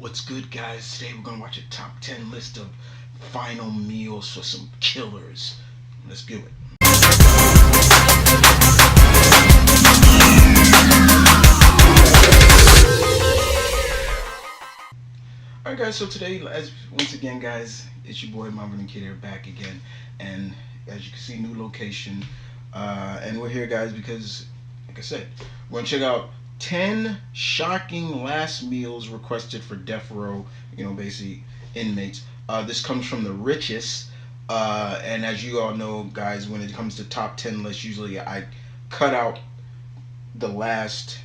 What's good, guys? Today we're gonna watch a top 10 list of final meals for some killers. Let's do it. Alright, guys, so today, as once again, guys, it's your boy Marvin and Kid here back again. And as you can see, new location. And we're here, guys, because, like I said, we're gonna check out 10 shocking last meals requested for death row, basically inmates. This comes from the richest. And as you all know, guys, when it comes to top 10 lists, usually I cut out the last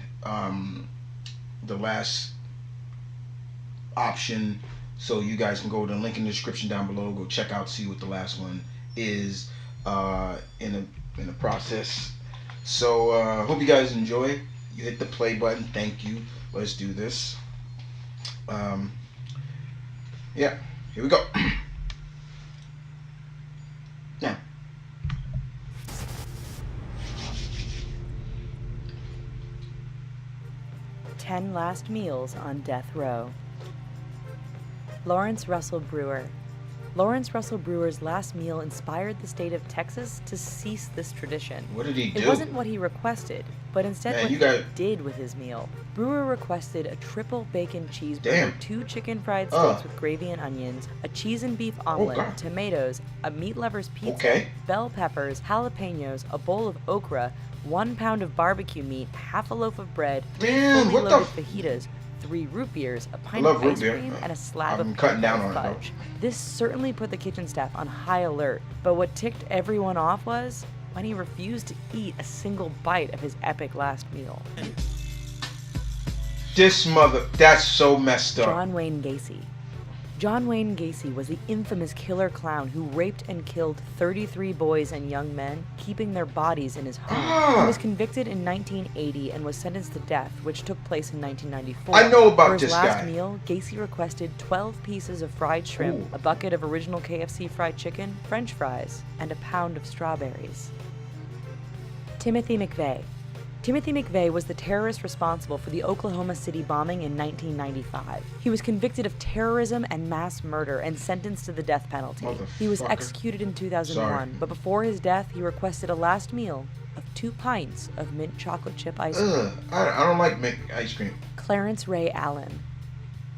option, so you guys can go to the link in the description down below. Go check out, see what the last one is in the process. So hope you guys enjoy. You hit the play button. Thank you. Let's do this. Yeah, here we go. Now, 10 last meals on death row. Lawrence Russell Brewer. Lawrence Russell Brewer's last meal inspired the state of Texas to cease this tradition. what did he do? It wasn't what he requested, but instead what he did with his meal. Brewer requested a triple bacon cheeseburger, 2 chicken fried steaks with gravy and onions, a cheese and beef omelet, tomatoes, a meat lover's pizza, bell peppers, jalapenos, a bowl of okra, 1 pound of barbecue meat, half a loaf of bread, 3 fully loaded fajitas, 3 root beers, a pint of ice cream, and a slab of fudge. This certainly put the kitchen staff on high alert, but what ticked everyone off was when he refused to eat a single bite of his epic last meal. That's so messed up. John Wayne Gacy. John Wayne Gacy was the infamous killer clown who raped and killed 33 boys and young men, keeping their bodies in his home. He was convicted in 1980 and was sentenced to death, which took place in 1994. I know about this guy. For his last meal, Gacy requested 12 pieces of fried shrimp, a bucket of original KFC fried chicken, French fries, and a pound of strawberries. Timothy McVeigh. Timothy McVeigh was the terrorist responsible for the Oklahoma City bombing in 1995. He was convicted of terrorism and mass murder and sentenced to the death penalty. He was executed in 2001, but before his death, he requested a last meal of 2 pints of mint chocolate chip ice cream. I don't like mint ice cream. Clarence Ray Allen.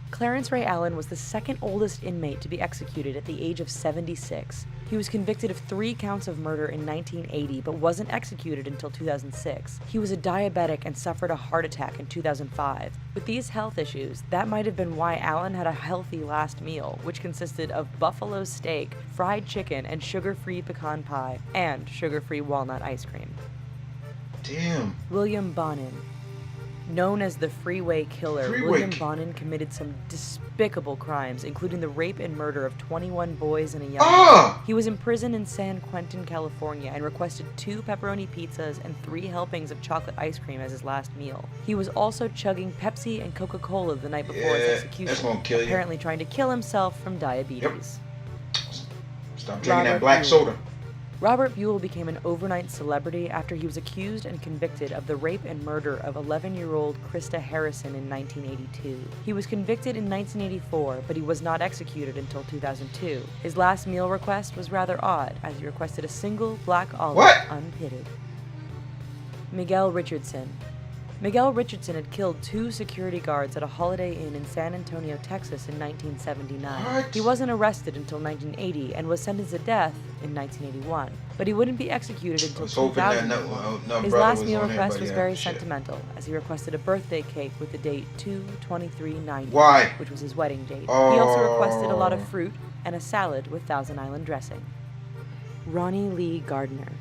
Clarence Ray Allen was the second oldest inmate to be executed at the age of 76. He was convicted of 3 counts of murder in 1980, but wasn't executed until 2006. He was a diabetic and suffered a heart attack in 2005. With these health issues, that might have been why Allen had a healthy last meal, which consisted of buffalo steak, fried chicken, and sugar-free pecan pie, and sugar-free walnut ice cream. Damn. William Bonin. Known as the Freeway Killer, William Bonin committed some despicable crimes, including the rape and murder of 21 boys and a young man. He was imprisoned in San Quentin, California, and requested 2 pepperoni pizzas and 3 helpings of chocolate ice cream as his last meal. He was also chugging Pepsi and Coca-Cola the night before his execution, that's gonna kill you. Apparently trying to kill himself from diabetes. Stop drinking that black soda. Robert Buell became an overnight celebrity after he was accused and convicted of the rape and murder of 11-year-old Krista Harrison in 1982. He was convicted in 1984, but he was not executed until 2002. His last meal request was rather odd, as he requested a single black olive unpitted. Miguel Richardson. Miguel Richardson had killed 2 security guards at a Holiday Inn in San Antonio, Texas in 1979. He wasn't arrested until 1980 and was sentenced to death in 1981, but he wouldn't be executed until 2000. His last meal request was very sentimental, as he requested a birthday cake with the date 2/23/90, which was his wedding date. He also requested a lot of fruit and a salad with Thousand Island dressing. Ronnie Lee Gardner.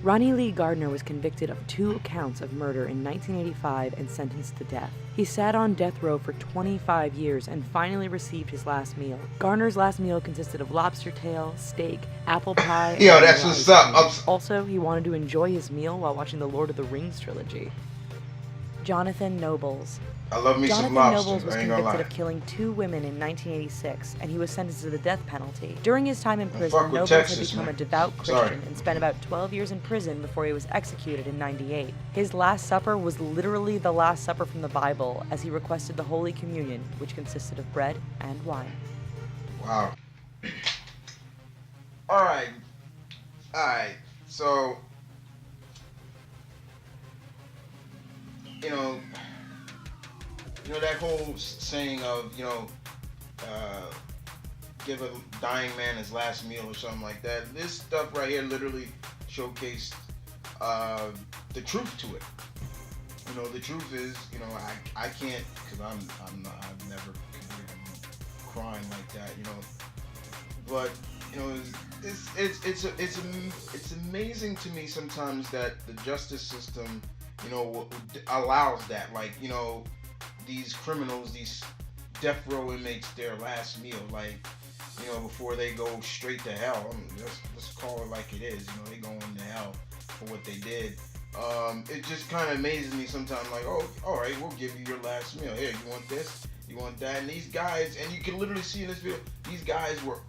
Ronnie Lee Gardner was convicted of 2 counts of murder in 1985 and sentenced to death. He sat on death row for 25 years and finally received his last meal. Gardner's last meal consisted of lobster tail, steak, apple pie, and that's what's up. Also, he wanted to enjoy his meal while watching the Lord of the Rings trilogy. Jonathan Nobles. I love me some Jonathan lobster. Nobles was I ain't gonna convicted lie. of killing 2 women in 1986, and he was sentenced to the death penalty. During his time in And prison, fuck with Nobles Texas, had become man. a devout Sorry. Christian and spent about 12 years in prison before he was executed in 98. His Last Supper was literally the Last Supper from the Bible, as he requested the Holy Communion, which consisted of bread and wine. Wow. All right. So, you know, that whole saying of, give a dying man his last meal or something like that. This stuff right here literally showcased the truth to it. The truth is, I can't, because I've never committed a crime like that, but it's amazing to me sometimes that the justice system, allows that. Like, these criminals, these death row inmates, their last meal, like, before they go straight to hell. Let's call it like it is. They go into hell for what they did. It just kind of amazes me sometimes. Like, oh, all right, we'll give you your last meal. Here, you want this? You want that? And these guys, and you can literally see in this video, these guys were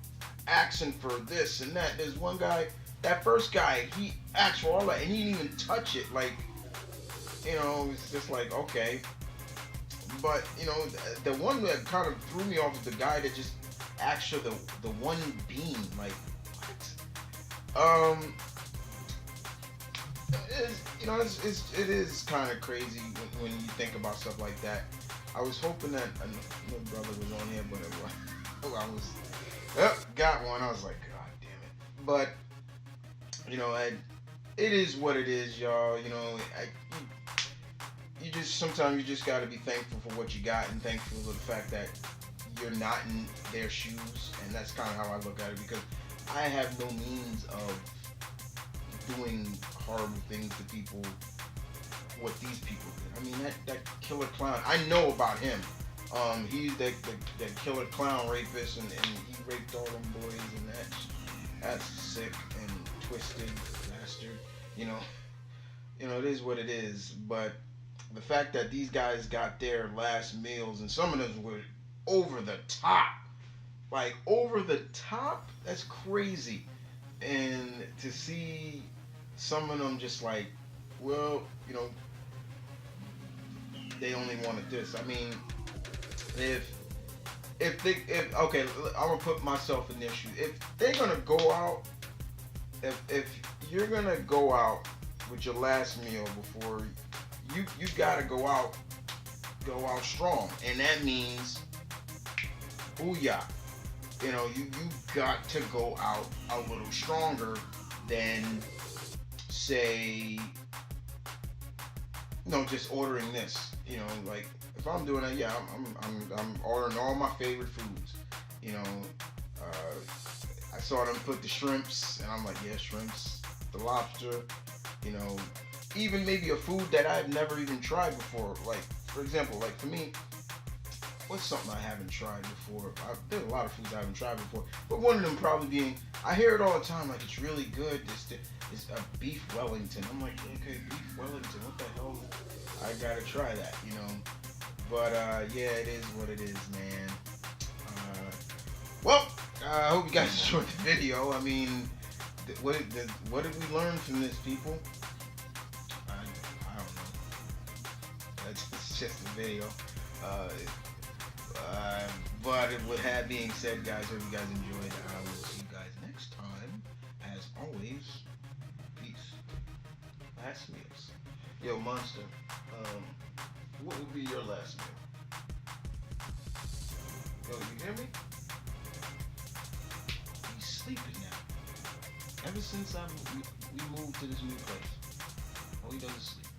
asking for this and that. There's one guy, that first guy, he asked for all that, and he didn't even touch it. Like, it's just like, okay. But, the one that kind of threw me off is the guy that just asked for the one bean. Like, what? It is kind of crazy when you think about stuff like that. I was hoping that my brother was on here, but I was, got one. I was like, God damn it. But, it is what it is, y'all. Sometimes you just got to be thankful for what you got and thankful for the fact that you're not in their shoes. And that's kind of how I look at it, because I have no means of doing horrible things to people, what these people did. I mean, that killer clown, I know about him. He's the killer clown rapist, and he raped all them boys, and that's sick and twisted bastard. It is what it is. But the fact that these guys got their last meals, and some of them were over the top, like over the top, that's crazy. And to see some of them just like, well, they only wanted this. I mean, if okay, I'm gonna put myself in their shoes. If they're gonna go out, if you're gonna go out with your last meal before you gotta go out strong, and that means, booyah. You got to go out a little stronger than, say, just ordering this. Like, if I'm doing that, yeah, I'm ordering all my favorite foods. I saw them put the shrimps, and I'm like, yeah, shrimps, the lobster. Even maybe a food that I've never even tried before. Like, for example, like for me, what's something I haven't tried before? There's a lot of foods I haven't tried before, but one of them probably being, I hear it all the time, like, it's really good. It's a beef Wellington. I'm like, okay, beef Wellington, what the hell? I gotta try that, But yeah, it is what it is, man. Well, I hope you guys enjoyed the video. I mean, what did we learn from this, people? I don't know. It's just a video. But with that being said, guys, hope you guys enjoyed. I will see you guys next time. As always, peace. Last meals. Yo, Monster, what would be your last meal? Yo, you hear me? He's sleeping now. Ever since we moved to this new place, all he does is sleep.